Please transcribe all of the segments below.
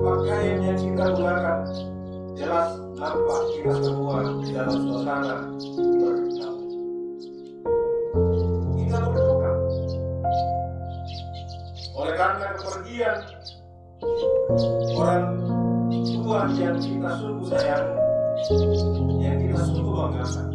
pakaian yang kita gunakan jelas nampak kita semua di dalam suasana berdamai. Kita berduka oleh karena kepergian orang tua yang kita sungguh sayang, yang kita sungguh banggakan.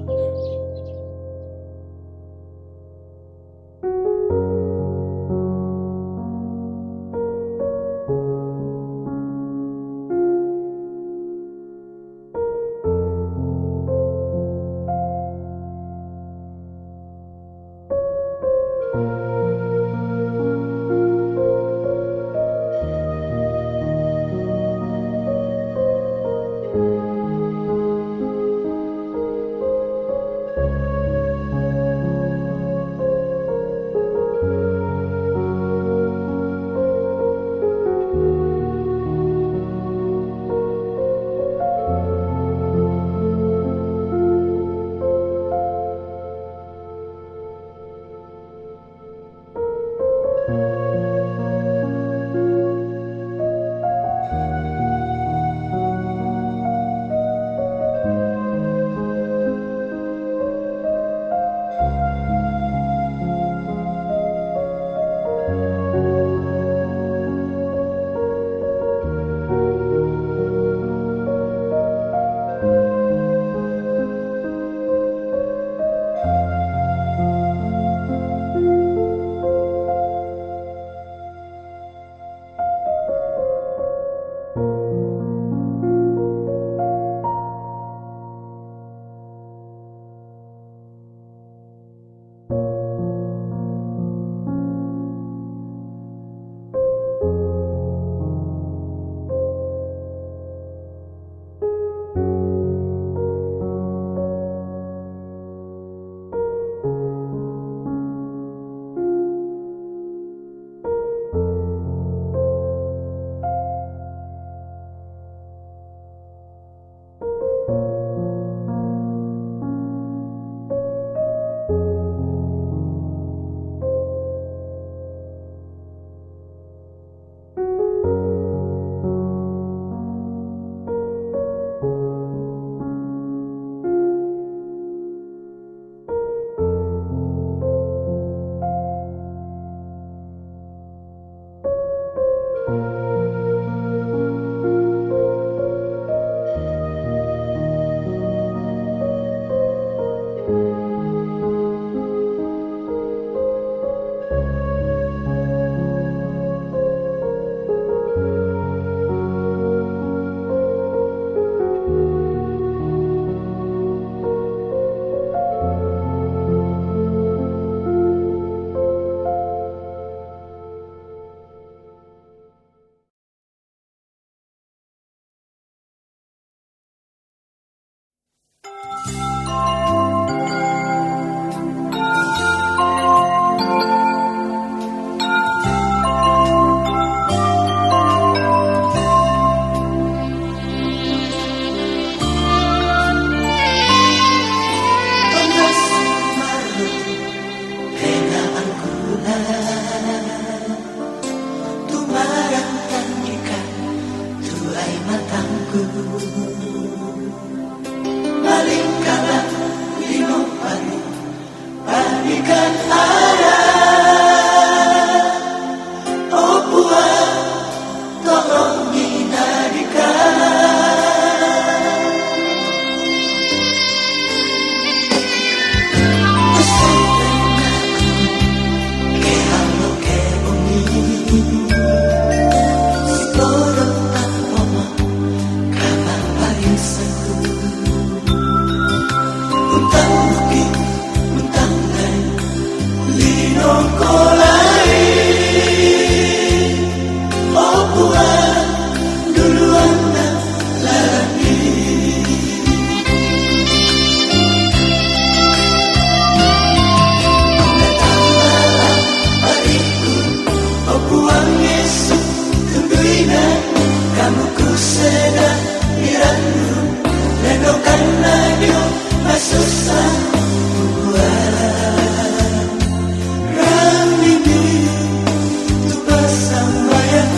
Bersama yang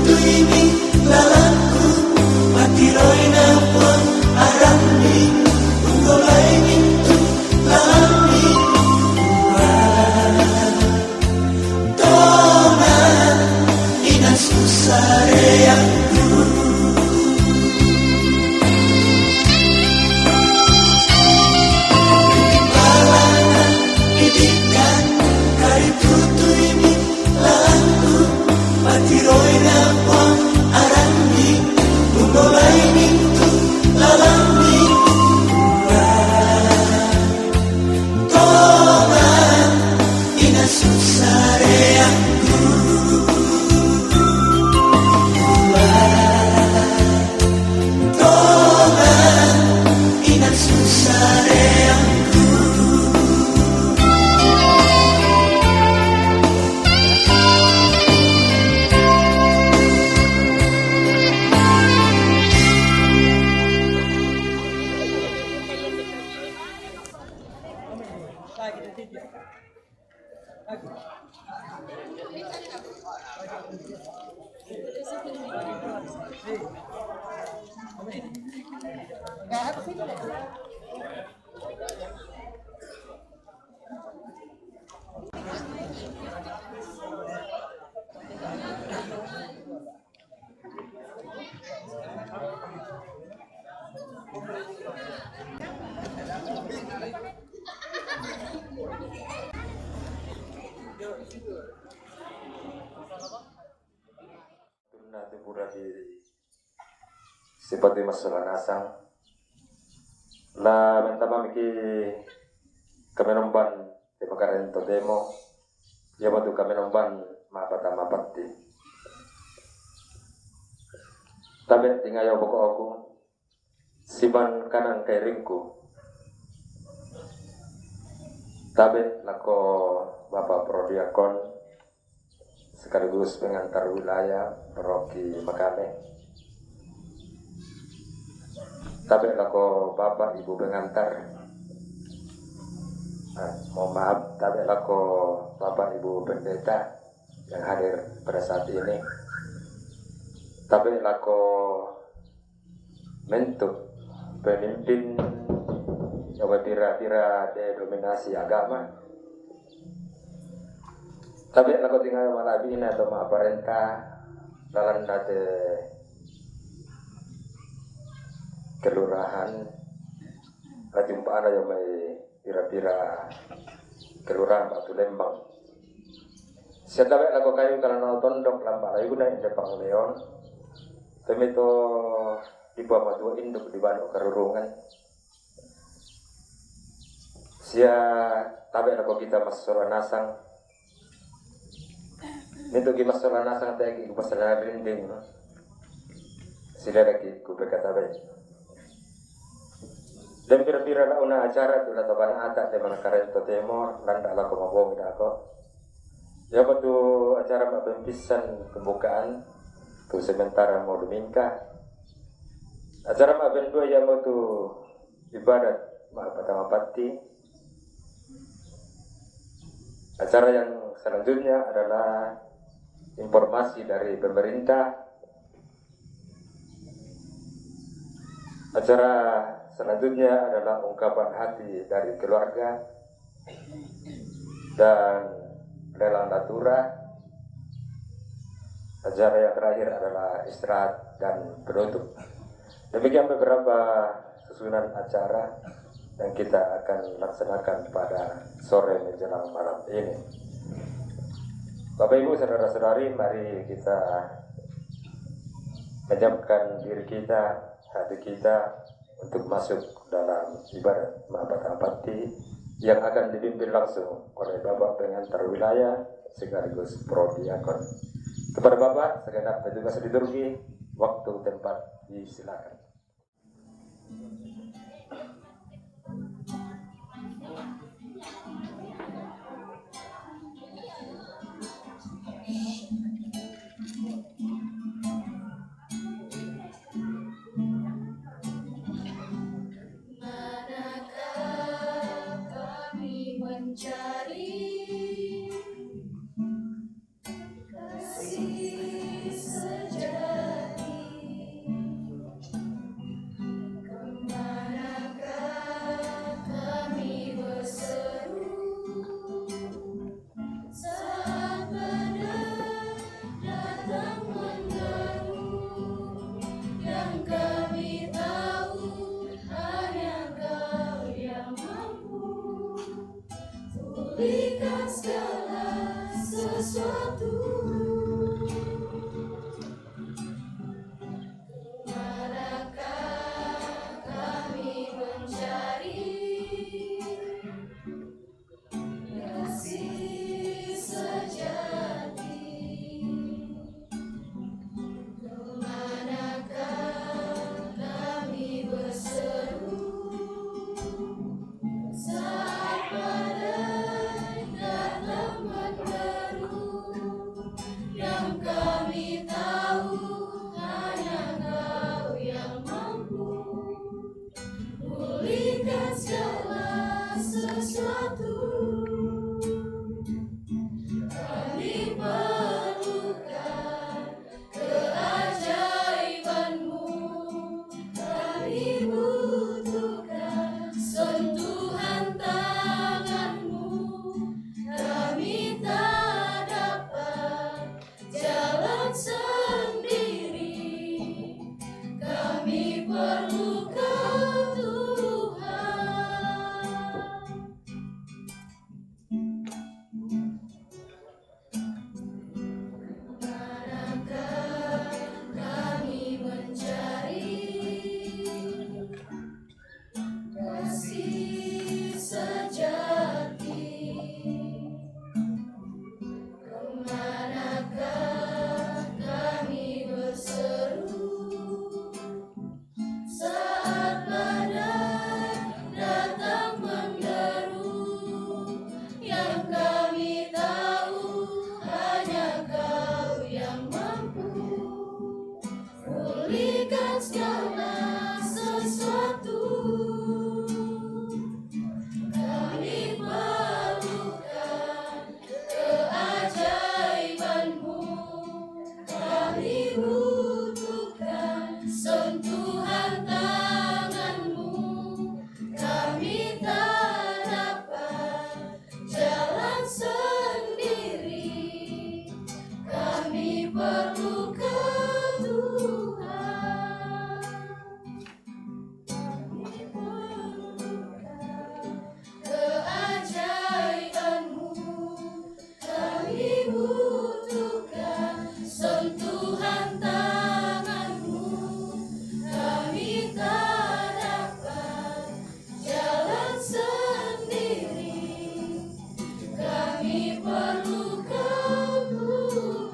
tutui lalanku matiroi na pon arami unggolai mintu lalami tona inan susareangku timbalangan idikan kari tutui lalanku matiroi na pon arami unggolai mintu lalami tona inan susareangku tona inan susareangku Nanti pura di seperti masalah nasang la mentama miki kamenomban di pagkaran to demo ya batu kamenomban mapati tabe tingayo poko aku siban kanan kay ringku tabe lako Bapak Prodiakon sekaligus pengantar wilayah Paroki Makane. Tapi lako Bapak Ibu pengantar, mohon maaf, tapi lako Bapak Ibu pendeta yang hadir pada saat ini. Tapi lako mentuk pemimpin yang tira-tira denominasi agama. Tapi lako tinggal malabin atau maparenta dalam date kelurahan rajumpaan yang may pira-pira kelurahan Batu Lembang. Siya tabi lako kayo kalau tondok lambak layu na hindi pang leon. Tapi ito di bawah dua induk di bawah karurungan. Siya tabi lako kita masuk nasang. Nito gimasalah nasang tayo gimasalah rinding sila lagi ku berkata baik dan pira-pira na una acara tu lataban ata de mana karento demo landa la ko mabong dako ya batu acara mapempisan pembukaan tu sementara mau domingka acara maben dua ya mau tu ibadat ma pertama pati acara yang selanjutnya adalah informasi dari pemerintah. Acara selanjutnya adalah ungkapan hati dari keluarga dan lelang natura. Acara yang terakhir adalah istirahat dan penutup. Demikian beberapa susunan acara yang kita akan laksanakan pada sore menjelang malam ini. Bapak Ibu saudara-saudari, mari kita menyiapkan diri kita, hati kita untuk masuk dalam ibadat Mahapatapati yang akan dipimpin langsung oleh Bapak Pengantar Wilayah sekaligus Prodiakon. Kepada Bapak segenap petugas liturgi, waktu tempat disilakan. Mencari kasih sejati. segala sesuatu. Manakah kami mencari kasih sejati? Manakah kami berseru saat badai datang menderu? Yang kami tahu hanya Kau yang mampu pulihkan segala sesuatu. Kami perlukan keajaiban-Mu, kami butuhkan sentuhan tangan-Mu. Kami tak dapat jalan sendiri, kami perlu Kau Tuhan. Manakah kami mencari kasih sejati? Kemanakah kami berseru saat badai datang menderu? Yang kami tahu hanya Kau yang mampu pulihkan segala sesuatu. Kami perlukan keajaiban-Mu, kami butuhkan sentuhan tangan-Mu. Kami tak dapat jalan sendiri, kami perlu Kau Tuhan. Kami perlukan keajaiban-Mu, kami butuhkan sentuhan tangan-Mu. Kami tak dapat jalan sendiri, kami perlu Kau Tuhan.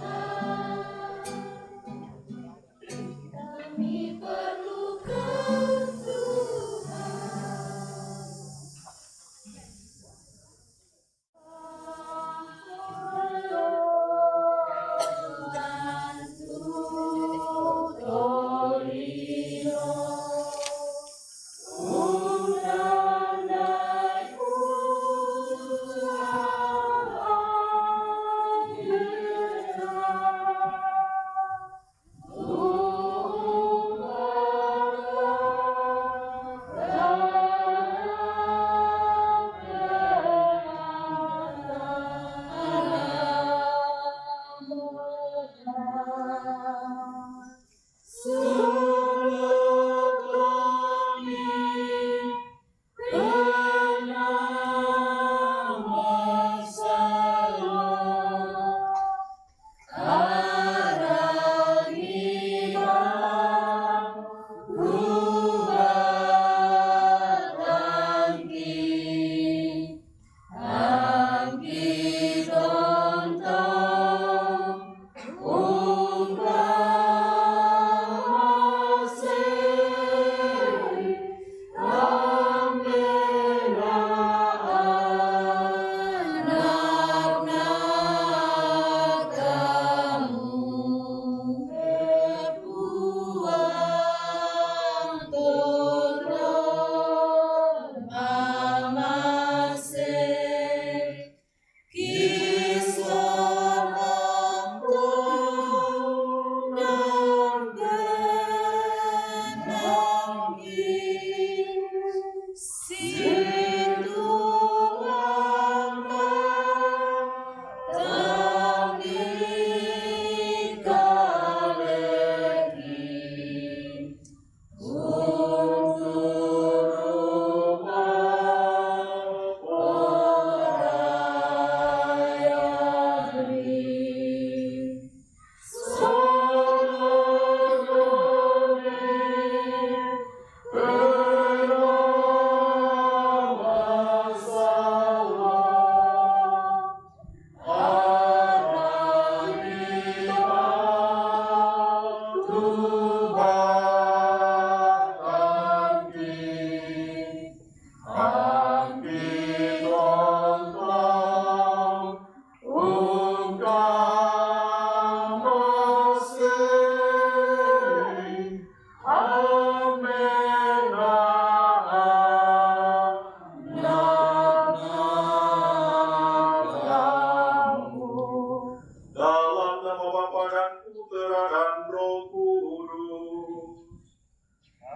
Putra dan Roh Kudus.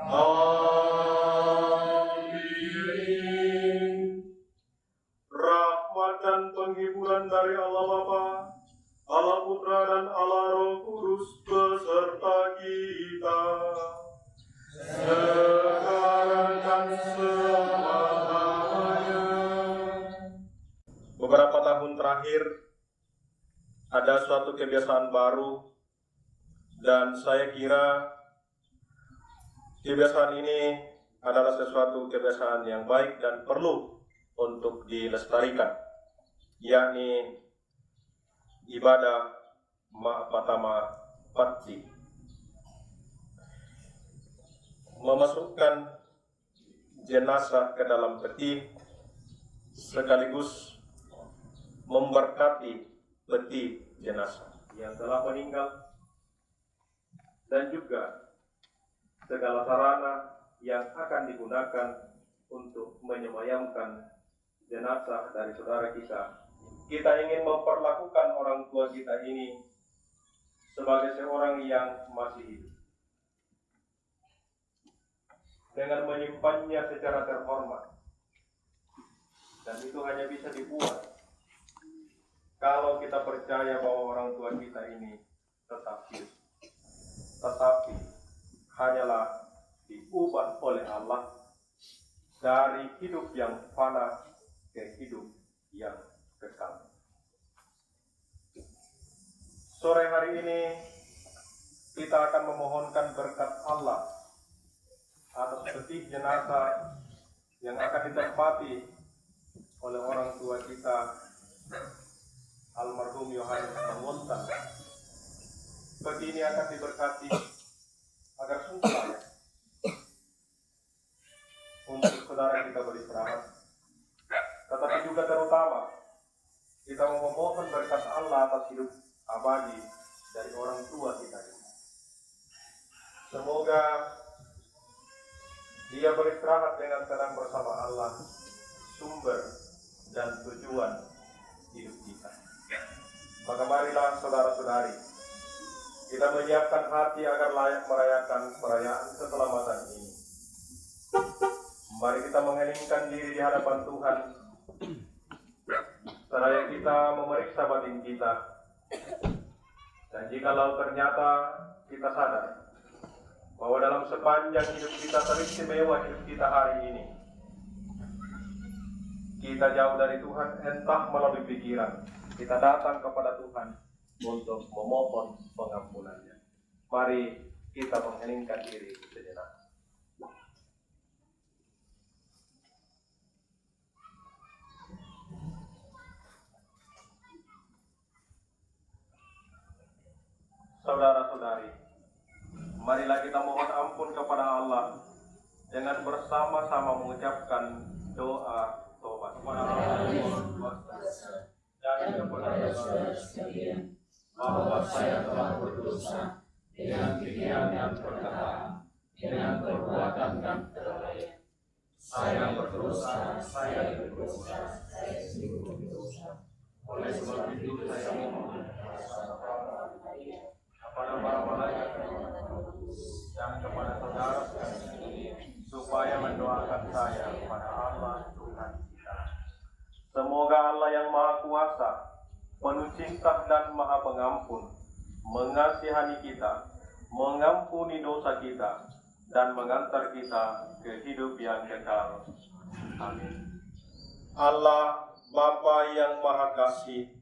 Amin. Rahmat dan penghiburan dari Allah Bapa, Allah Putra dan Allah Roh Kudus beserta kita sekarang dan selamanya. Beberapa tahun terakhir ada suatu kebiasaan baru, dan saya kira kebiasaan ini adalah sesuatu kebiasaan yang baik dan perlu untuk dilestarikan, yakni ibadah Ma'apatama Patti, memasukkan jenazah ke dalam peti sekaligus memberkati peti jenazah yang telah meninggal, dan juga segala sarana yang akan digunakan untuk menyemayamkan jenazah dari saudara kita. Kita ingin memperlakukan orang tua kita ini sebagai seorang yang masih hidup, dengan menyimpannya secara terhormat, dan itu hanya bisa dibuat kalau kita percaya bahwa orang tua kita ini tetap hidup, tetapi hanyalah diubah oleh Allah dari hidup yang fana ke hidup yang kekal. Sore hari ini kita akan memohonkan berkat Allah atas peti jenazah yang akan ditempati oleh orang tua kita, almarhum Yohanes Manguntan. Peti ini akan diberkati agar sungguh layak untuk saudara kita beristirahat, tetapi juga terutama kita memohon berkat Allah atas hidup abadi dari orang tua kita ini. Semoga dia beristirahat dengan tenang bersama Allah, sumber dan tujuan hidup kita. Maka marilah saudara-saudari, kita menyiapkan hati agar layak merayakan perayaan keselamatan ini. Mari kita mengheningkan diri di hadapan Tuhan, seraya kita memeriksa batin kita. Dan jikalau ternyata kita sadar bahwa dalam sepanjang hidup kita, teristimewa hidup kita hari ini, kita jauh dari Tuhan, entah melalui pikiran, kita datang kepada Tuhan untuk memohon pengampunannya. Mari kita mengheningkan diri sejenak. Saudara-saudari, marilah kita mohon ampun kepada Allah dengan bersama-sama mengucapkan doa tobat kepada Allah dan kepada saudara sekalian, bahwa saya telah berdosa dengan pikiran dan perkataan, dengan perbuatan dan kelalaian. Saya berdosa, saya sungguh berdosa. Oleh sebab itu saya memohon kepada para malaikat dan kepada saudara sekalian supaya mendoakan saya kepada Allah Tuhan kita. Semoga Allah yang Maha Kuasa, penuh cinta dan Maha Pengampun, mengasihani kita, mengampuni dosa kita, dan mengantar kita ke hidup yang kekal. Amin. Allah Bapa yang Maha Kasih,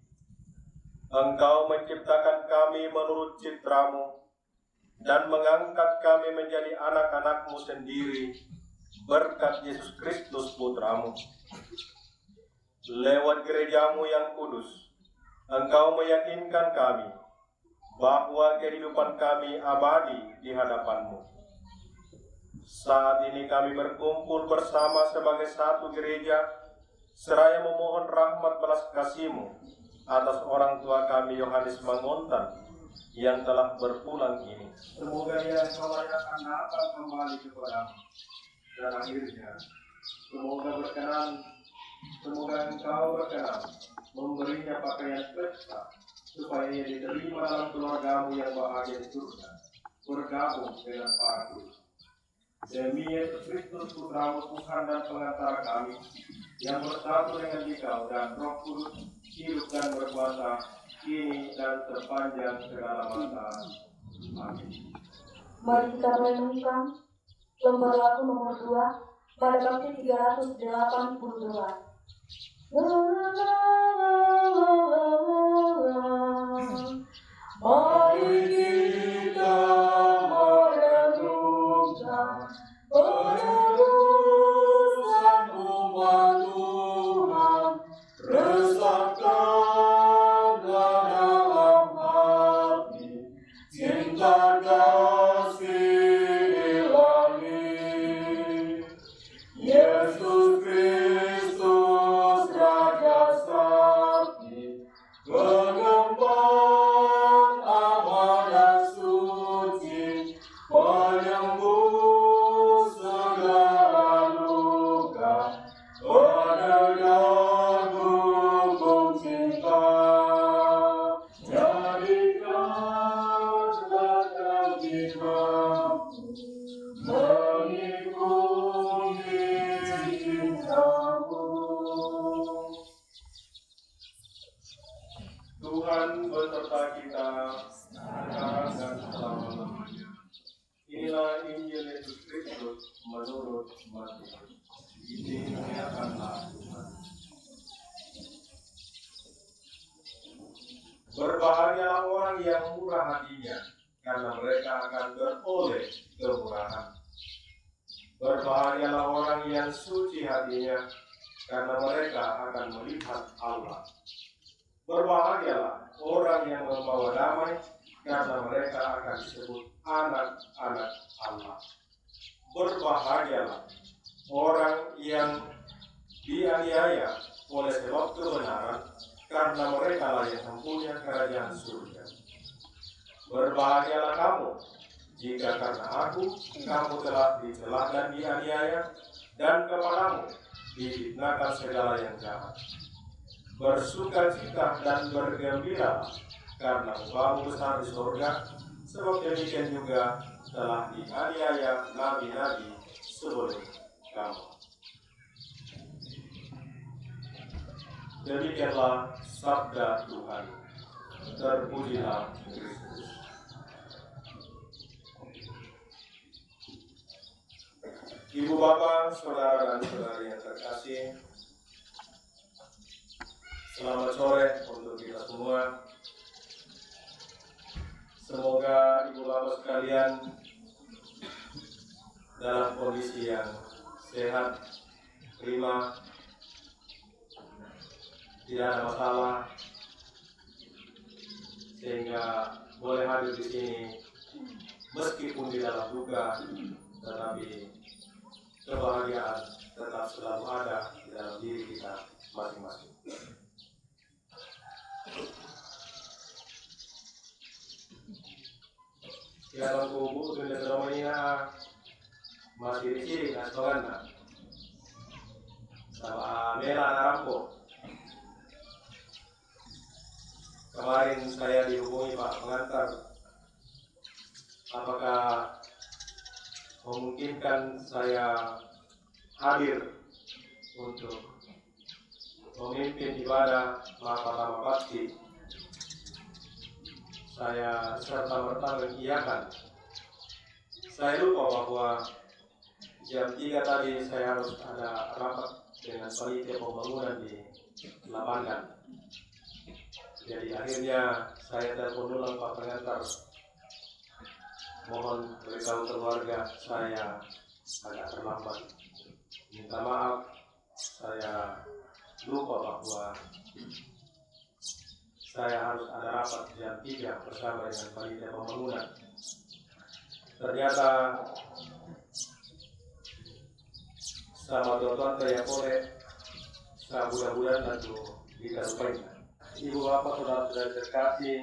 Engkau menciptakan kami menurut citra-Mu dan mengangkat kami menjadi anak-anak-Mu sendiri berkat Yesus Kristus Putra-Mu. Lewat gereja-Mu yang kudus, Engkau meyakinkan kami bahwa kehidupan kami abadi di hadapan-Mu. Saat ini kami berkumpul bersama sebagai satu gereja, seraya memohon rahmat belas kasih-Mu atas orang tua kami Yohanes Manguntan yang telah berpulang ini. Semoga dia akan datang kembali kepada-Mu. Dan akhirnya, semoga Engkau berkenan memberinya pakaian pesta supaya ia diterima dalam keluargamu yang bahagia di surga, bergabung dengan para kudus. Demi Yesus Kristus, Putramu Tuhan dan pengantara kami, yang bersatu dengan Dikau dan Roh Kudus, hidup dan berkuasa, kini dan sepanjang segala masa. Amin. Mari kita merenungkan lembar lagu nomor 2 pada bait 382. Mari kita merenungkan penebusan umat Tuhan, resapkan dalam hati cinta kasih ilahi. Yesus Kristus Raja Sakti, pengembang amanah suci, penyembuh segala luka, penegak hukum cinta. Jadikanlah kami mampu mengikuti cinta-Mu. Tuhan beserta kita sekarang dan selama-lamanya. Inilah Injil Yesus Kristus menurut Matius. Dimuliakanlah Tuhan. Berbahagialah orang yang murah hatinya, karena mereka akan beroleh kemurahan. Berbahagialah orang yang suci hatinya, karena mereka akan melihat Allah. Berbahagialah orang yang membawa damai, karena mereka akan disebut anak-anak Allah. Berbahagialah orang yang dianiaya oleh sebab kebenaran, karena mereka lah yang mempunyai kerajaan surga. Berbahagialah kamu, jika karena aku, kamu telah dicela dan dianiaya, dan kepadamu difitnahkan segala yang jahat. Bersukacita dan bergembira, karena upahmu besar di surga, sebab demikian juga telah dianiaya nabi-nabi sebelum kamu. Demikianlah sabda Tuhan. Terpujilah Kristus. Ibu bapak, saudara dan saudari yang terkasih, selamat sore untuk kita semua. Semoga ibu bapak sekalian dalam kondisi yang sehat, prima, tidak ada masalah, sehingga boleh hadir di sini meskipun di dalam duka, tetapi kebahagiaan tetap selalu ada di dalam diri kita masing-masing. Ya kubu sudah teromanya masih di sini nasional sama Mela Narampo. Kemarin saya dihubungi Pak pengantar, apakah memungkinkan saya hadir untuk memimpin ibadah Mahapatama Bakti. Saya serta-merta mengiyakan. Saya lupa bahwa jam 3 tadi saya harus ada rapat dengan panitia pembangunan di Lapangan. Jadi akhirnya saya telepon ulang Pak pengantar. Mohon beritahu keluarga saya agak terlambat. Minta maaf, saya lupa bahwa saya harus ada rapat jam 3 bersama dengan panitia pembangunan. Ternyata sama tuan-tuan saya boleh saya mudah-mudahan tentu diteruskan. Ibu bapak saudara-saudara terkasih,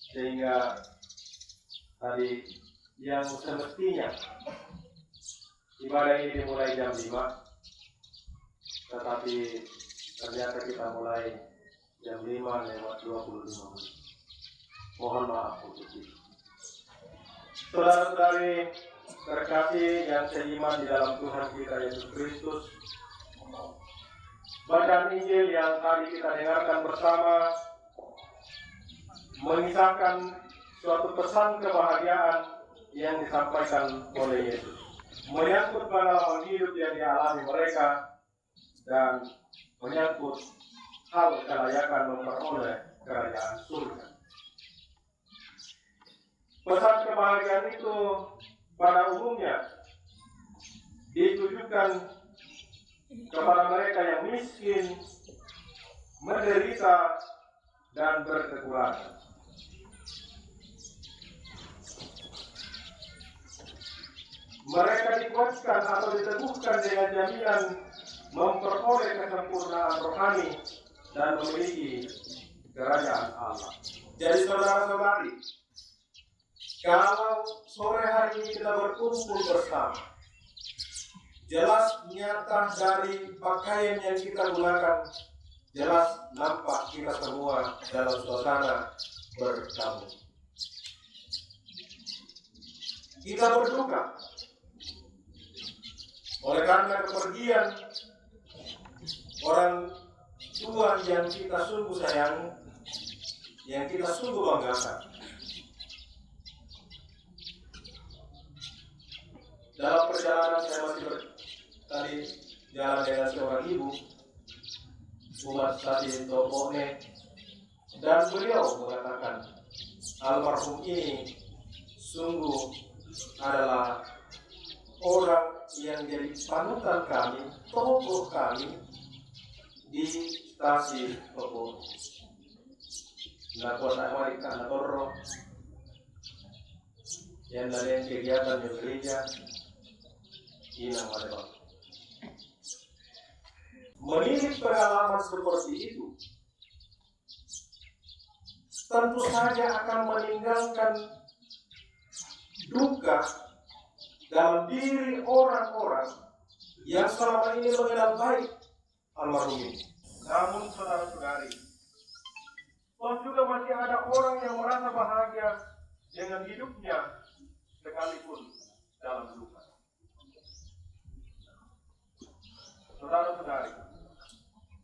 sehingga tadi yang semestinya ibadah ini dimulai jam 5, tetapi ternyata kita mulai jam 5:25. Mohon maaf untuk itu. Saudara-saudari terkasih yang seiman di dalam Tuhan kita Yesus Kristus, bacaan Injil yang tadi kita dengarkan bersama mengisahkan suatu pesan kebahagiaan yang disampaikan oleh Yesus, menyangkut pengalaman hidup yang dialami mereka dan menyangkut hal kelayakan memperoleh kerajaan surga. Pesan kebahagiaan itu pada umumnya ditujukan kepada mereka yang miskin, menderita, dan berkekurangan. Mereka dikuatkan atau diteguhkan dengan jaminan memperoleh kesempurnaan rohani dan memiliki kerajaan Allah. Jadi saudara-saudari, kalau sore hari ini kita berkumpul bersama, jelas nyata dari pakaian yang kita gunakan, jelas nampak kita semua dalam suasana berdamai. Kita berduka oleh karena kepergian orang tua yang kita sungguh sayangi, yang kita sungguh banggakan. Dalam perjalanan saya masih tadi jalan dengan seorang ibu, umat tadi Topone, dan beliau mengatakan almarhum ini sungguh adalah orang yang jadi panutan kami, tokoh kami di stasi Topone. Nakota Amerika, Natorro, yang dari kegiatan di gereja, Inang Malebang. Menilik pengalaman seperti itu tentu saja akan meninggalkan duka dalam diri orang-orang yang selama ini mengenal baik almarhum ini. Namun saudara-saudari, toh juga masih ada orang yang merasa bahagia dengan hidupnya sekalipun dalam duka. Saudara-saudari,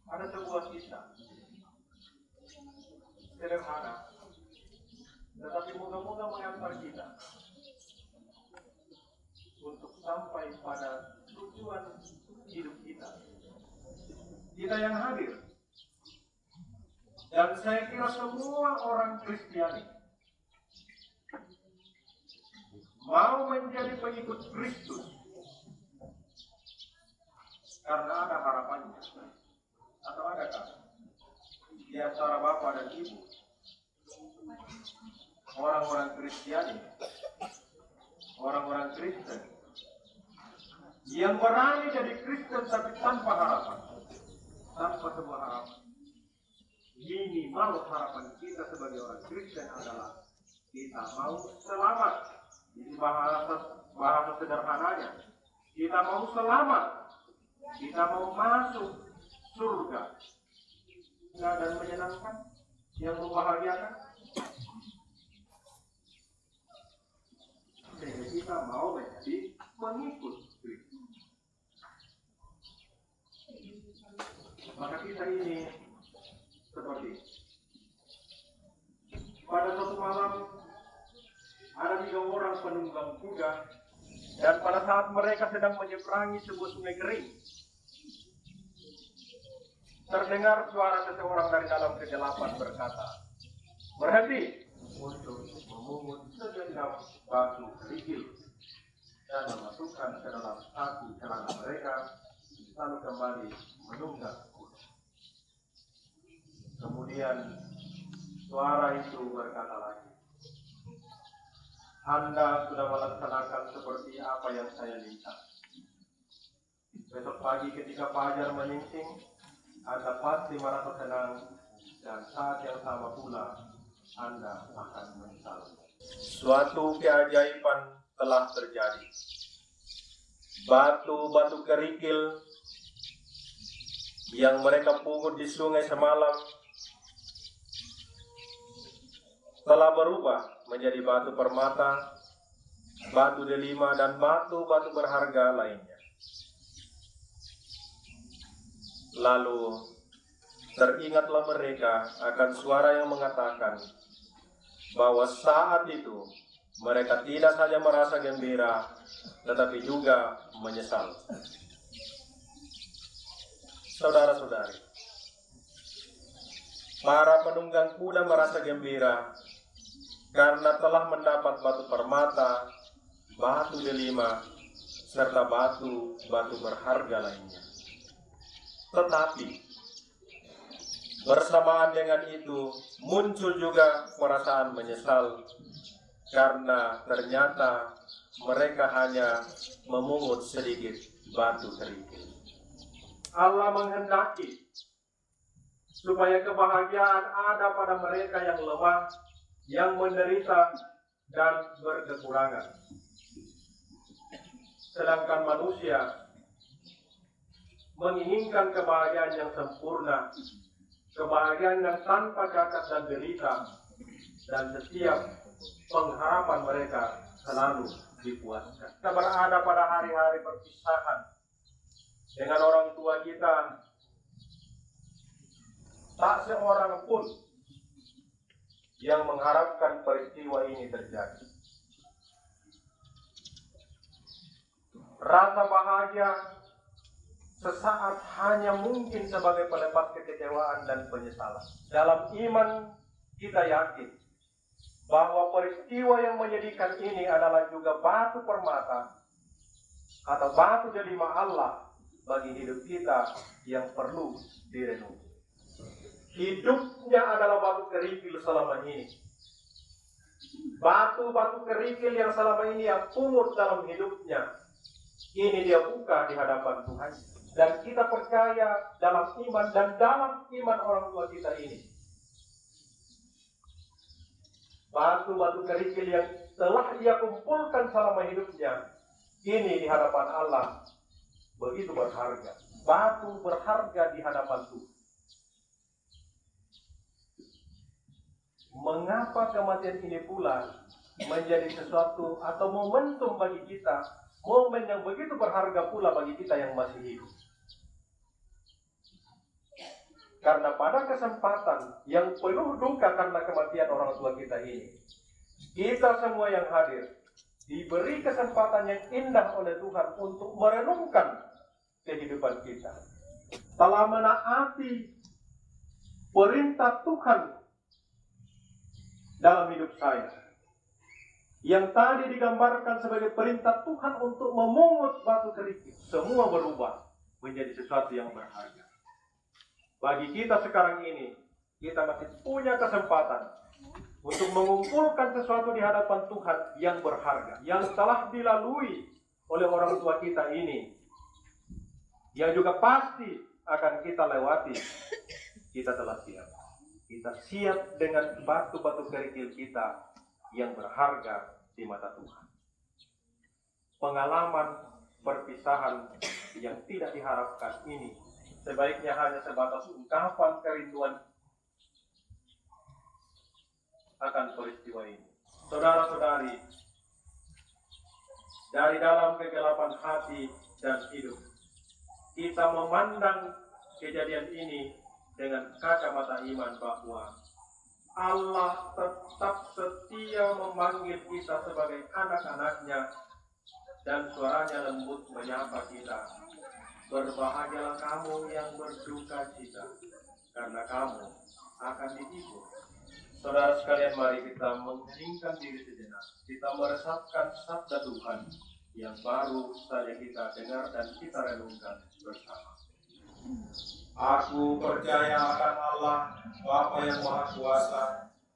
ada sebuah kisah sederhana, tetapi moga-moga mengantar kita untuk sampai pada tujuan hidup kita. Kita yang hadir, dan saya kira semua orang Kristiani mau menjadi pengikut Kristus karena ada harapannya, atau adakah di antara bapak dan ibu orang-orang Kristiani, orang-orang Kristen yang berani jadi Kristen tapi tanpa harapan, tanpa sebuah harapan? Minimal harapan kita sebagai orang Kristen adalah kita mau selamat. Ini bahasa sederhananya, kita mau selamat. Kita mau masuk surga. Nggak ada yang menyenangkan, yang membahagiakan. Sehingga kita mau menjadi pengikut Kristus. Maka kita ini seperti pada suatu malam ada 3 orang penunggang kuda, dan pada saat mereka sedang menyeberangi sebuah sungai kering, terdengar suara seseorang dari dalam kegelapan berkata, "Berhenti untuk memungut segenggam batu kerikil dan memasukkan ke dalam satu celana mereka, lalu kembali menunggang kuda." Kemudian suara itu berkata lagi, "Anda sudah melaksanakan seperti apa yang saya minta. Besok pagi ketika fajar menyingsing, Anda pasti merasa senang, dan saat yang sama pula Anda akan menyesal." Suatu keajaiban telah terjadi. Batu-batu kerikil yang mereka pungut di sungai semalam telah berubah menjadi batu permata, batu delima, dan batu-batu berharga lainnya. Lalu teringatlah mereka akan suara yang mengatakan bahwa saat itu mereka tidak saja merasa gembira, tetapi juga menyesal. Saudara-saudari, para penunggang kuda merasa gembira karena telah mendapat batu permata, batu delima, serta batu-batu berharga lainnya. Tetapi bersamaan dengan itu muncul juga perasaan menyesal karena ternyata mereka hanya memungut sedikit batu kerikil. Allah menghendaki supaya kebahagiaan ada pada mereka yang lemah, yang menderita, dan berkekurangan. Sedangkan manusia menginginkan kebahagiaan yang sempurna, kebahagiaan yang tanpa cacat dan derita, dan setiap pengharapan mereka selalu dipuaskan. Kita berada pada hari-hari perpisahan dengan orang tua kita. Tak seorang pun yang mengharapkan peristiwa ini terjadi. Rasa bahagia sesaat hanya mungkin sebagai pelepas kekecewaan dan penyesalan. Dalam iman kita yakin bahwa peristiwa yang menyedihkan ini adalah juga batu permata atau batu delima Allah bagi hidup kita yang perlu direnungi. Hidupnya adalah batu kerikil selama ini. Batu-batu kerikil yang selama ini yang pungut dalam hidupnya, ini dia buka di hadapan Tuhan. Dan kita percaya dalam iman dan dalam iman orang tua kita ini, batu-batu kerikil yang telah ia kumpulkan selama hidupnya, ini di hadapan Allah begitu berharga. Batu berharga di hadapan Tuhan. Mengapa kematian ini pula menjadi sesuatu atau momentum bagi kita, momen yang begitu berharga pula bagi kita yang masih hidup? Karena pada kesempatan yang penuh duka karena kematian orang tua kita ini, kita semua yang hadir diberi kesempatan yang indah oleh Tuhan untuk merenungkan kehidupan kita. Telah menaati perintah Tuhan dalam hidup saya, yang tadi digambarkan sebagai perintah Tuhan untuk memungut batu kerikil, semua berubah menjadi sesuatu yang berharga. Bagi kita sekarang ini, kita masih punya kesempatan untuk mengumpulkan sesuatu di hadapan Tuhan yang berharga, yang telah dilalui oleh orang tua kita ini, yang juga pasti akan kita lewati. Kita telah siap. Kita siap dengan batu-batu kerikil kita yang berharga di mata Tuhan. Pengalaman perpisahan yang tidak diharapkan ini sebaiknya hanya sebatas ungkapan kerinduan akan peristiwa ini. Saudara-saudari, dari dalam kegelapan hati dan hidup, kita memandang kejadian ini dengan kacamata iman bahwa Allah tetap setia memanggil kita sebagai anak-anaknya, dan suaranya lembut menyapa kita. Berbahagialah kamu yang berduka cita, karena kamu akan dihibur. Saudara sekalian, mari kita mengheningkan diri sejenak. Kita meresapkan sabda Tuhan yang baru saja kita dengar dan kita renungkan bersama. Aku percaya akan Allah, Bapa yang Maha Kuasa,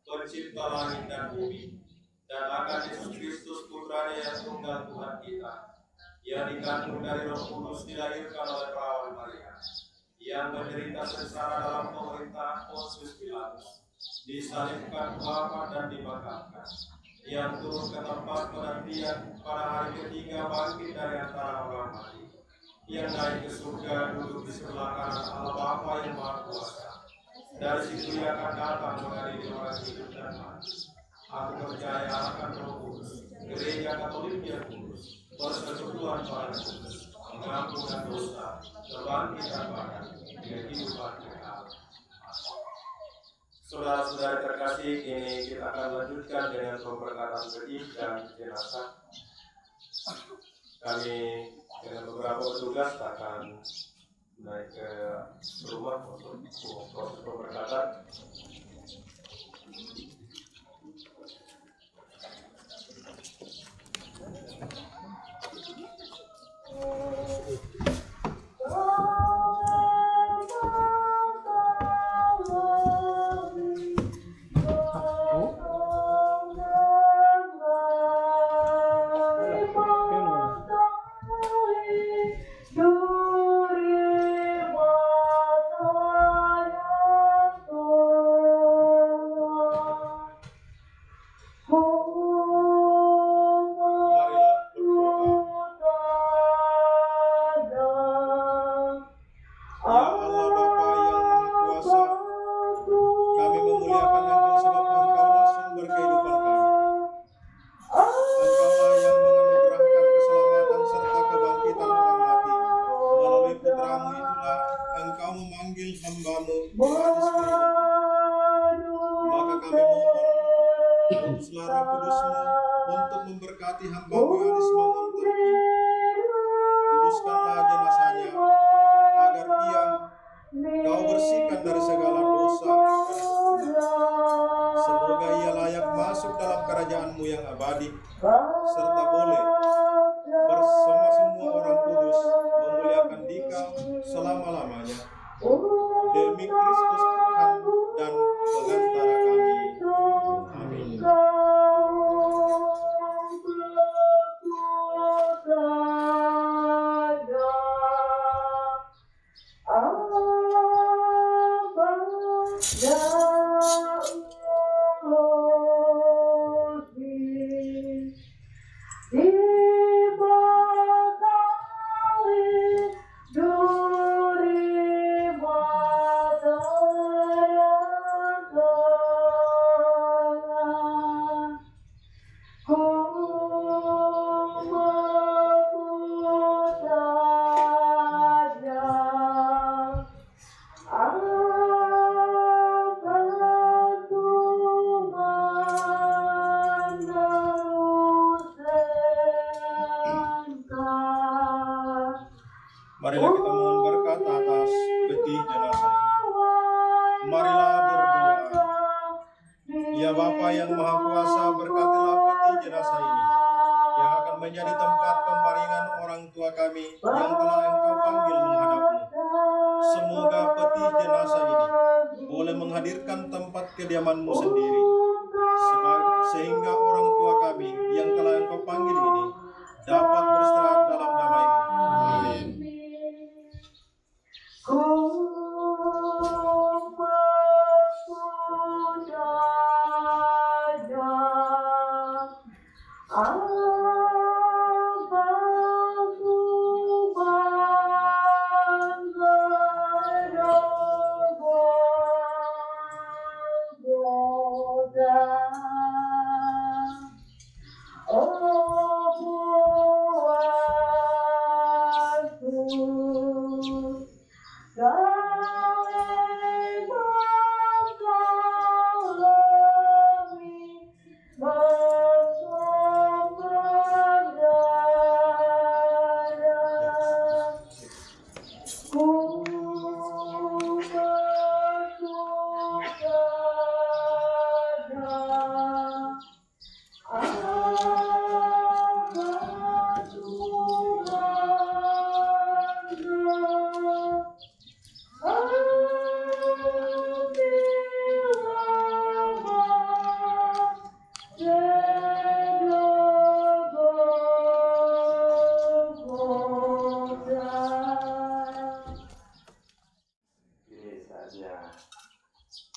Pencipta langit dan bumi, dan akan Yesus Kristus Putra yang tunggal Tuhan kita, yang dikandung dari Roh Kudus, dilahirkan oleh perawan Maria, yang menderita sengsara dalam pemerintahan Pontius Pilatus, disalibkan, wafat dan dimakamkan, yang turun ke tempat penantian, pada hari ketiga bangkit dari antara orang mati, yang naik ke surga, duduk di sebelah kanan Allah Bapa yang Maha Kuasa. Dari situ ia akan datang mengadili orang hidup dan mati. Aku percaya akan Roh Kudus, Gereja Katolik yang kudus, persekutuan para kudus, pengampunan dosa, kebangkitan badan, kehidupan kekal. Saudara-saudara terkasih, kini kita akan lanjutkan dengan pemberkatan benih dan jenazah. Kami dengan beberapa petugas akan naik ke rumah untuk proses pemberkatan. Marilah kita mohon berkat atas peti jenazah ini. Marilah berdoa. Ya Bapa yang Maha Kuasa, berkatilah peti jenazah ini yang akan menjadi tempat pembaringan orang tua kami yang telah Engkau panggil menghadap-Mu. Semoga peti jenazah ini boleh menghadirkan tempat kediaman-Mu sendiri, sehingga orang tua kami yang telah Engkau panggil ini dapat beristirahat dalam damai-Mu. Amin.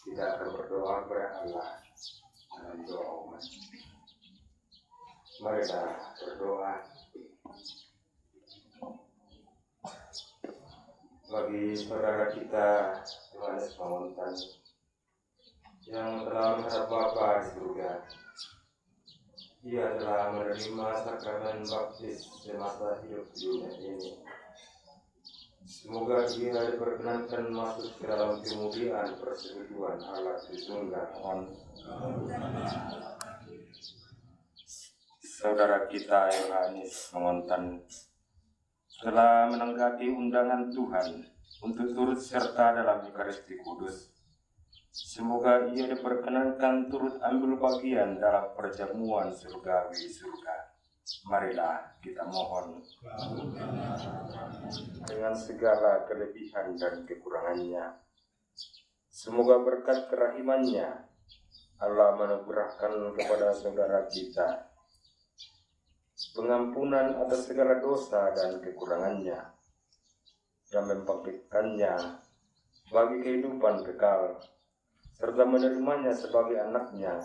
Kita akan berdoa kepada Allah dalam doa umat. Mari kita berdoa bagi saudara kita Yohanes Manguntan yang telah menghadap Bapa di surga. Ia telah menerima sakramen baptis semasa hidup dunia ini. Semoga ia diperkenankan masuk ke dalam kemuliaan persekutuan Allah Tritunggal. Saudara kita Yohanes Mangontan telah menanggati undangan Tuhan untuk turut serta dalam Ekaristi Kudus. Semoga ia diperkenankan turut ambil bagian dalam perjamuan surgawi surga. Marilah kita mohon. Dengan segala kelebihan dan kekurangannya, semoga berkat kerahimannya Allah menugerahkan kepada saudara kita pengampunan atas segala dosa dan kekurangannya, dan membangkitkannya bagi kehidupan kekal, serta menerimanya sebagai anaknya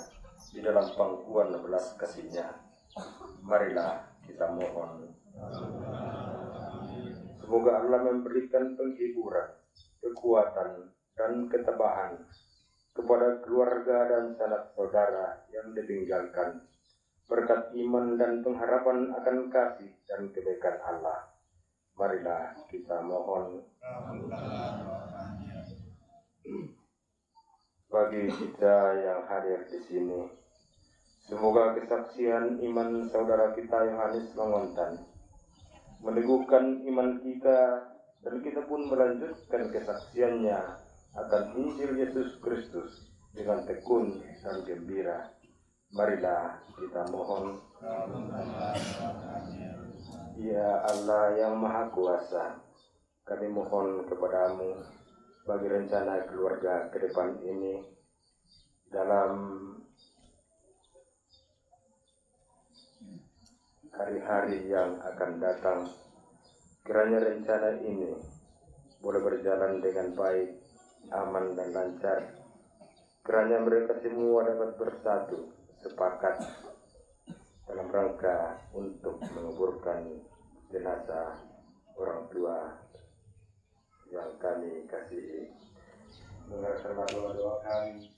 di dalam pangkuan belas kasih-Nya. Marilah kita mohon. Semoga Allah memberikan penghiburan, kekuatan, dan ketabahan kepada keluarga dan sanak saudara yang ditinggalkan, berkat iman dan pengharapan akan kasih dan kebaikan Allah. Marilah kita mohon. Bagi kita yang hadir di sini, semoga kesaksian iman saudara kita Yohanes Mangontan meneguhkan iman kita, dan kita pun melanjutkan kesaksiannya akan Injil Yesus Kristus dengan tekun dan gembira. Marilah kita mohon. Ya Allah yang Maha Kuasa, kami mohon kepadamu bagi rencana keluarga ke depan ini dalam hari-hari yang akan datang. Kiranya rencana ini boleh berjalan dengan baik, aman dan lancar. Kiranya mereka semua dapat bersatu, sepakat dalam rangka untuk menguburkan jenazah orang tua yang kami kasihi. Mengertilah doa-doa kami,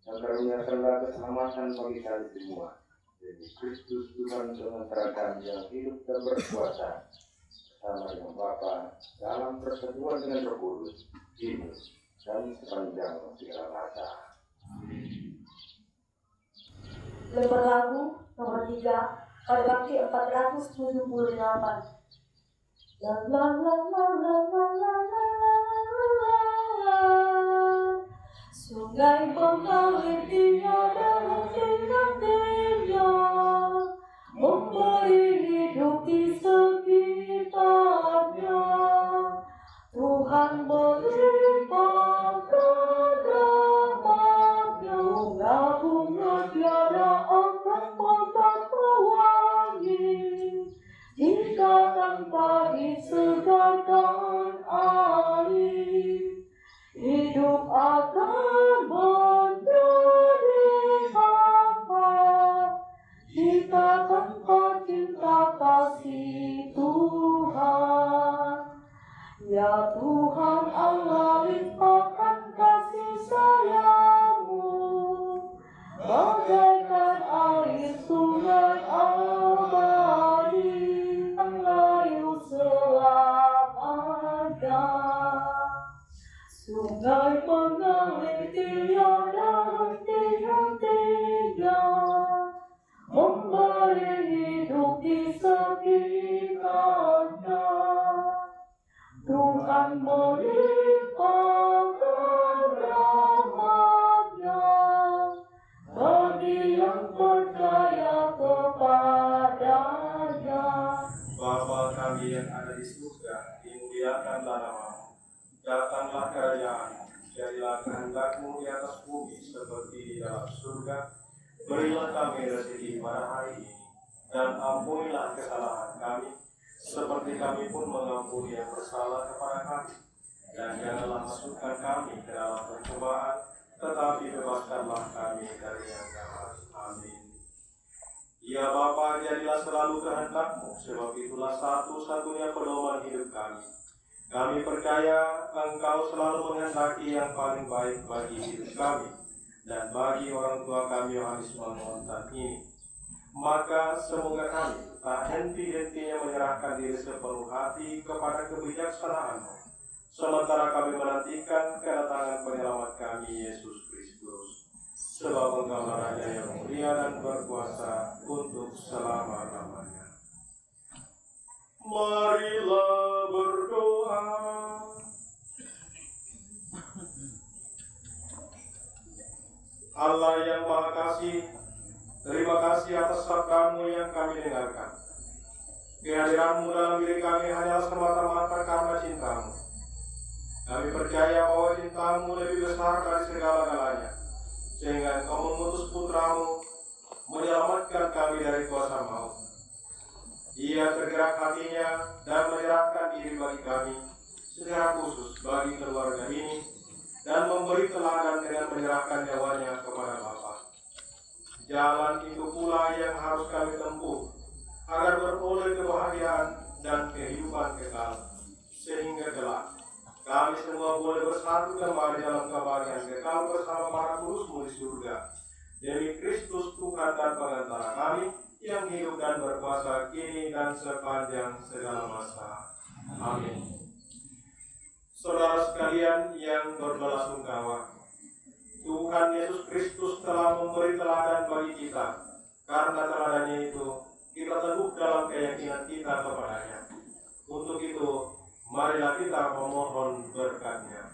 dan karuniakanlah keselamatan bagi kami semua. Demi Kristus Tuhan pengantar kami yang hidup dan berkuasa bersama dengan Bapa dalam persatuan dengan Roh Kudus, kini dan sepanjang segala masa. Lembar lagu nomor 3 pada bakti 478. La la la la la la la la la. Sungai mengalir tiada henti-hentinya, memberi hidup di sekitarnya. Tuhan melimpahkan rahmat-Nya, bunga-bunga tiada akan patah pewangi jika tanpa disegarkan air. Hidup akan menjadi hampa jika tanpa cinta kasih Tuhan. Ya Tuhan Allah, limpahkan kasih sayang-Mu bagaikan air sungai abadi yang layu selamanya. Sungai mengalir tiada henti-hentinya, memberi hidup di sekitarnya. Tuhan melimpahkan rahmat-Nya bagi yang percaya kepada-Nya. Bapa kami yang ada di surga, dimuliakanlah nama-Mu. Datanglah kerajaan-Mu, jadilah kehendak-Mu di atas bumi seperti di dalam surga. Berilah kami rezeki pada hari ini, dan ampunilah kesalahan kami, seperti kami pun mengampuni yang bersalah kepada kami. Dan janganlah masukkan kami ke dalam pencobaan, tetapi bebaskanlah kami dari yang jahat. Amin. Ya Bapa, jadilah selalu kehendak-Mu, sebab itulah satu-satunya pedoman hidup kami. Kami percaya Engkau selalu menghendaki yang paling baik bagi hidup kami dan bagi orang tua kami Yohanes Mangontan ini. Maka semoga kami tak henti-hentinya menyerahkan diri sepenuh hati kepada kebijaksanaan-Mu, sementara kami menantikan kedatangan penyelamat kami, Yesus Kristus. Sebab Engkau Raja yang mulia dan berkuasa untuk selama-lamanya. Marilah berdoa. Allah yang Maha Kasih, terima kasih atas sabda-Mu yang kami dengarkan. Kehadiran-Mu dalam diri kami hanyalah semata-mata karena cinta-Mu. Kami percaya bahwa cinta-Mu lebih besar dari segala-galanya, sehingga Engkau mengutus Putra-Mu menyelamatkan kami dari kuasa maut. Ia tergerak hatinya dan menyerahkan diri bagi kami, secara khusus bagi keluarga ini, dan memberi teladan dengan menyerahkan nyawanya kepada Bapa. Jalan itu pula yang harus kami tempuh, agar beroleh kebahagiaan dan kehidupan kekal, sehingga kelak kami semua boleh bersatu kembali dalam kebahagiaan kekal bersama para kudus-Mu di surga. Demi Kristus Tuhan dan Pengantara kami, yang hidup dan berkuasa kini dan sepanjang segala masa. Amin. Saudara sekalian yang berbelasungkawa, Tuhan Yesus Kristus telah memberi teladan bagi kita. Karena teladannya itu, kita teguh dalam keyakinan kita kepadanya. Untuk itu, marilah kita memohon berkat-Nya.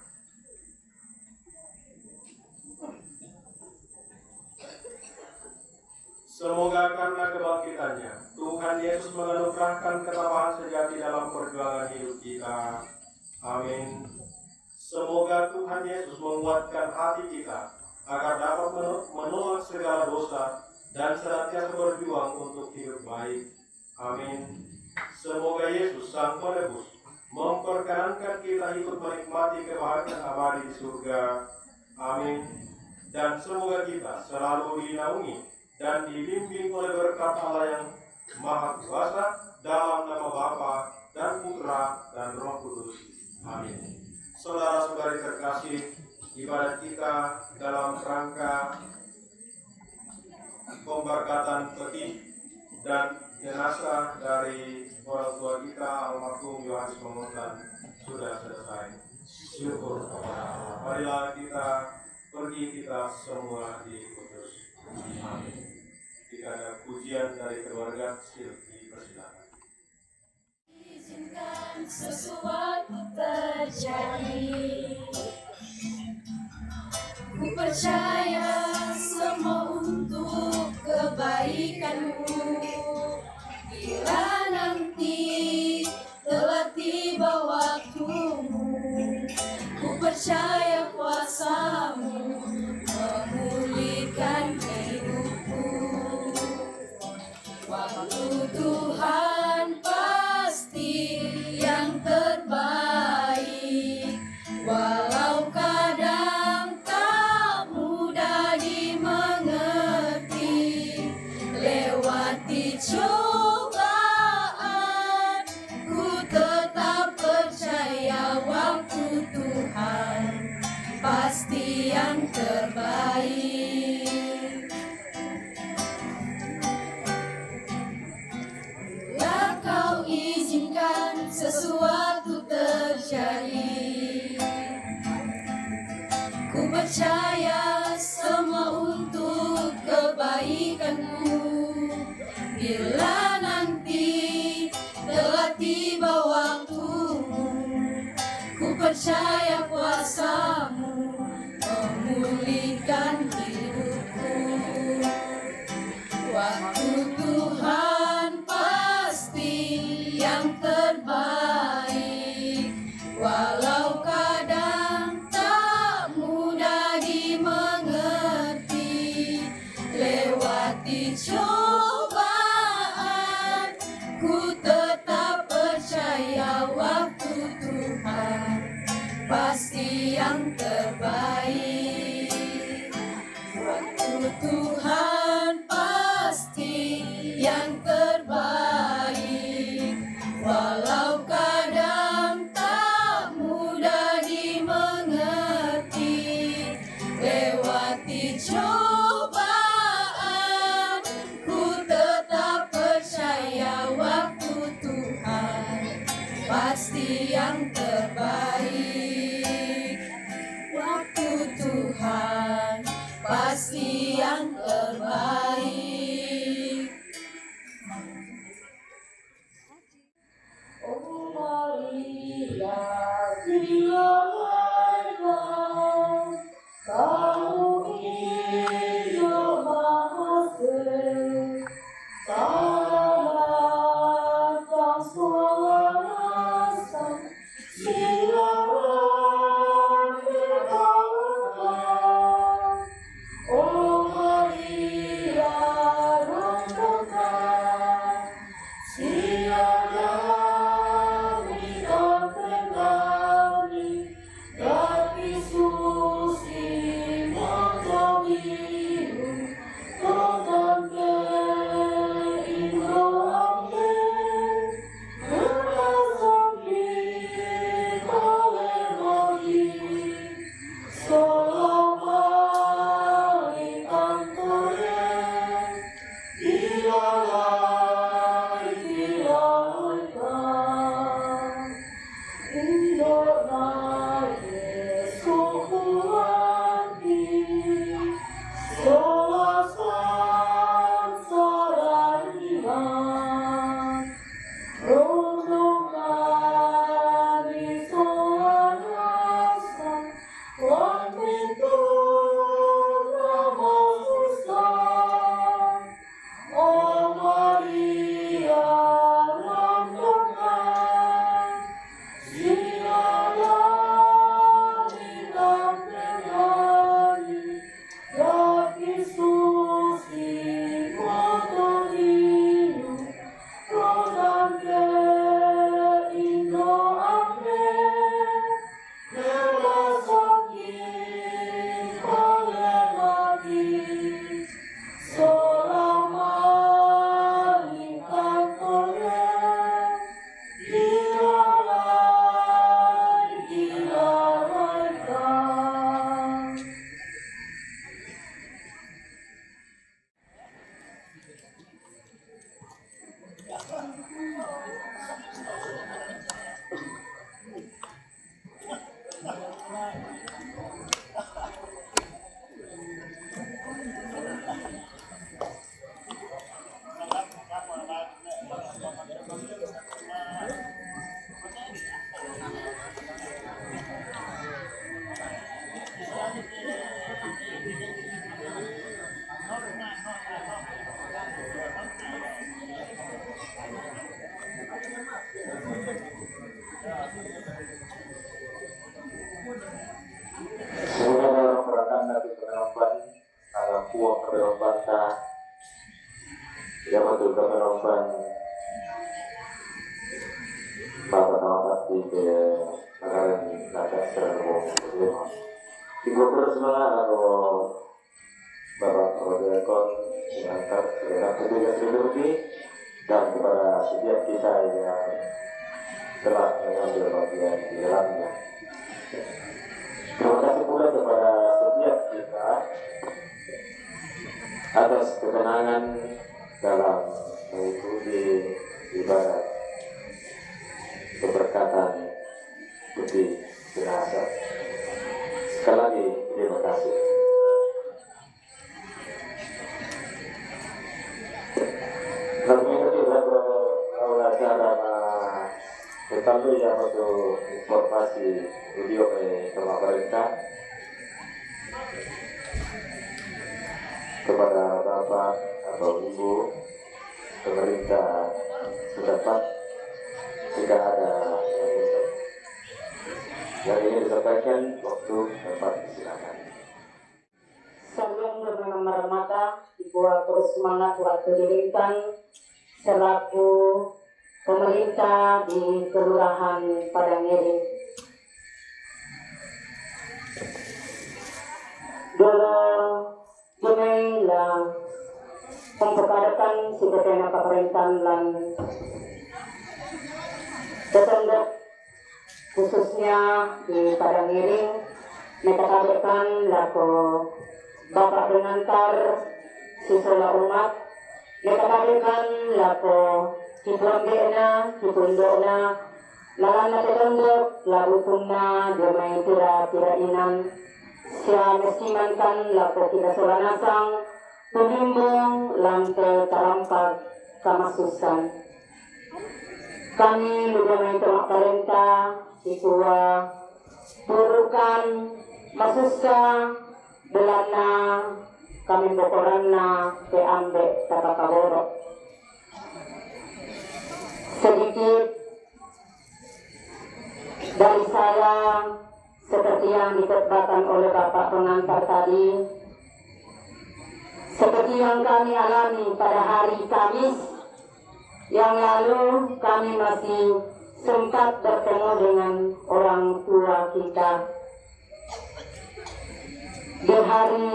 Semoga karena kebangkitannya, Tuhan Yesus menganugerahkan ketabahan sejati dalam perjuangan hidup kita. Amin. Semoga Tuhan Yesus menguatkan hati kita agar dapat menolak segala dosa dan senantiasa berjuang untuk hidup baik. Amin. Semoga Yesus Sang Penebus memperkenankan kita ikut menikmati kebahagiaan abadi di surga. Amin. Dan semoga kita selalu dinaungi dan dibimbing oleh berkat Allah yang Maha Kuasa dalam nama Bapa dan Putra dan Roh Kudus. Amin. Saudara-saudari terkasih, ibadat kita dalam rangka pemberkatan peti dan jenazah dari orang tua kita almarhum Yohanes Pamuntan sudah selesai. Syukur kepada Allah. Marilah kita pergi, kita semua diutus. Amin. Jika ada pujian dari keluarga, dipersilakan. Izinkan sesuatu terjadi. Ku percaya semua untuk kebaikanmu. Bila nanti telah tiba waktumu, ku percaya kuasa-Mu memulihkan hidupku. Waktu Tuhan pasti yang terbaik, walau kadang tak mudah dimengerti. Lewati cobaan, ku tetap percaya waktu Tuhan pasti yang terbaik. Bila Kau izinkan sesuatu terjadi, ku percaya semua untuk kebaikanmu. Bila nanti telah tiba waktumu, ku percaya kuasa-Mu memulihkan hidupku. Waktu Tuhan pasti yang terbaik, walau kadang tak mudah dimengerti. Lewati cobaan, ku tetap percaya waktu Tuhan pasti yang terbaik. Waktu Tuhan pasti yang terbaik, walau kadang tak mudah dimengerti. Lewati cobaan, ku tetap Semoga perasaan dari penerapan alam puang keberoban ya betul keberoban bapak di negara naga seremong tiga terus mana atau bapak Rodekon diangkat dengan petugas security dan kepada setiap kita yang telah mengambil bagian di dalamnya. Terima kasih pula kepada setiap kita atas ketenangan dalam mengikuti ibadat keberkatan putih jenazah. Sekali lagi terima kasih. Kami juga acara bertamu yang untuk informasi video sama pemerintah kepada bapak atau ibu pemerintah setempat jika ada yang ingin disampaikan waktu tempat silakan. Sebelum bermenamar mata, dibuat terus semangat waktu diberikan selaku pemerintah di Kelurahan Padangiring. Dulu jumlah pemperkadakan sebetulnya pemerintahan dan tetangga khususnya di Padangiring mengkabarkan laku Bapak pengantar siswa umat mengkabarkan laku Cipondena, Cipondona, lalana tetondok, labutuna, damai tira inan, siya mesimankan lapo kita solanasang, tumimbong, lampe, tarampag, kamasusan. Kami lugamay tumak parenta, ikuwa, turukan, masusa, belana, kami bokoran na, peambe, takakaboro. Sedikit dari saya seperti yang dikatakan oleh Bapak pengantar tadi, seperti yang kami alami pada hari Kamis yang lalu, kami masih sempat bertemu dengan orang tua kita. Di hari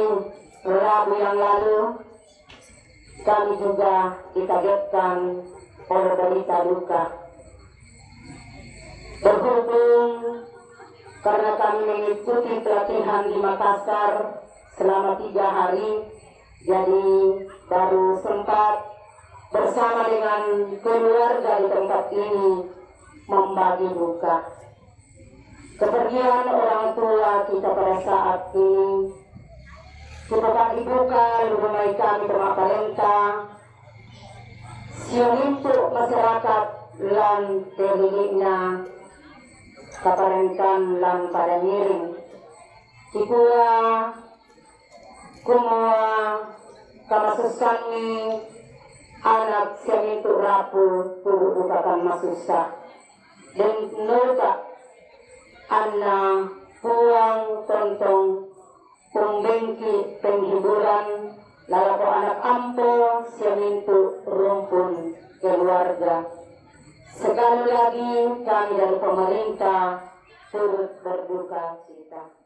Rabu yang lalu kami juga dikagetkan oleh berita duka. Berhubung karena kami mengikuti pelatihan di Makassar selama 3 hari, jadi baru sempat bersama dengan keluarga di tempat ini membagi duka. Kepergian orang tua kita pada saat ini, kita bagi duka lumai kami terima palenta, siang untuk masyarakat lan terlilikna kaparentan lan pada miring. Kikua kumua kamasusani anak siang itu rapu turu dukakan masusa dan noda Anna puang tontong pembengki penghiburan lalako anak ampo siamintu rumpun keluarga. Sekali lagi kami dari pemerintah turut berduka cita.